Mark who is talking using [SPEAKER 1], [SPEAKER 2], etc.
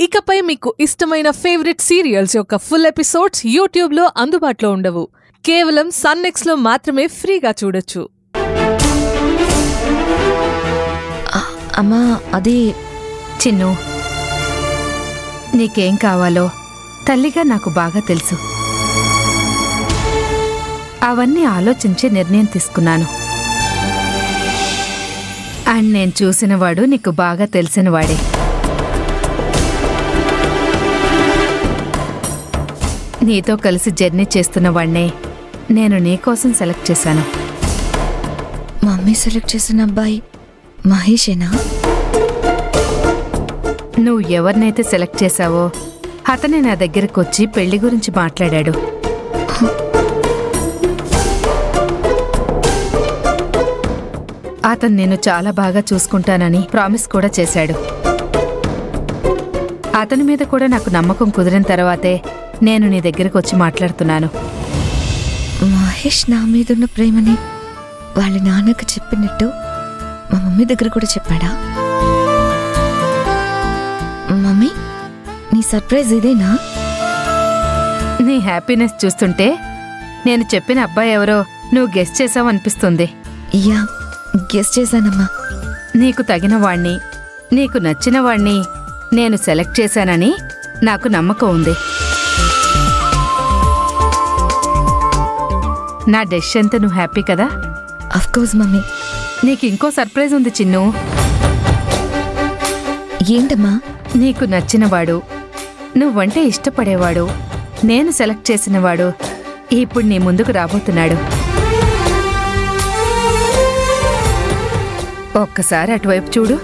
[SPEAKER 1] ఇకపై మీకు ఇష్టమైన ఫేవరెట్ సీరియల్స్ యొక్క ఫుల్ ఎపిసోడ్స్ యూట్యూబ్లో అందుబాటులో ఉండవు. కేవలం సన్నెక్స్లో మాత్రమే ఫ్రీగా చూడొచ్చు.
[SPEAKER 2] అమ్మా, అది
[SPEAKER 3] చిన్ను, నీకేం కావాలో తల్లిగా నాకు బాగా తెలుసు. అవన్నీ ఆలోచించే నిర్ణయం తీసుకున్నాను. అండ్ నేను చూసినవాడు నీకు బాగా తెలిసినవాడే. నీతో కలిసి జర్నీ చేస్తున్నవాణ్ణే నేను నీకోసం సెలెక్ట్ చేశాను.
[SPEAKER 2] మమ్మీ సెలెక్ట్ చేసిన అబ్బాయి మహేషేనా?
[SPEAKER 3] నువ్వు ఎవరినైతే సెలెక్ట్ చేశావో అతనే నా దగ్గరకు వచ్చి పెళ్లి గురించి మాట్లాడాడు. అతను నేను చాలా బాగా చూసుకుంటానని ప్రామిస్ కూడా చేశాడు. అతని మీద కూడా నాకు నమ్మకం కుదిరిన తర్వాతే నేను నీ దగ్గరకు వచ్చి మాట్లాడుతున్నాను.
[SPEAKER 2] మహేష్ నా మీదున్న ప్రేమని వాళ్ళ నాన్నకు చెప్పినట్టు మా మమ్మీ దగ్గర కూడా చెప్పాడా? మమ్మీ, నీ సర్ప్రైజ్ ఇదేనా?
[SPEAKER 3] నీ హ్యాపీనెస్ చూస్తుంటే నేను చెప్పిన అబ్బాయి ఎవరో నువ్వు గెస్ చేసావు అనిపిస్తుంది.
[SPEAKER 2] యా, గెస్ చేశానమ్మా.
[SPEAKER 3] నీకు తగిన వాణ్ణి, నీకు నచ్చిన వాణ్ణి నేను సెలెక్ట్ చేశానని నాకు నమ్మకం ఉంది. నా డెసిషన్తో నువ్వు హ్యాపీ కదా?
[SPEAKER 2] Of course mummy.
[SPEAKER 3] నీకు ఇంకో సర్ప్రైజ్ ఉంది చిన్ను.
[SPEAKER 2] ఏంటమ్మా?
[SPEAKER 3] నీకు నచ్చినవాడు, నువ్వంటే ఇష్టపడేవాడు, నేను సెలెక్ట్ చేసినవాడు ఇప్పుడు నీ ముందుకు రాబోతున్నాడు. ఒక్కసారి అటువైపు చూడు.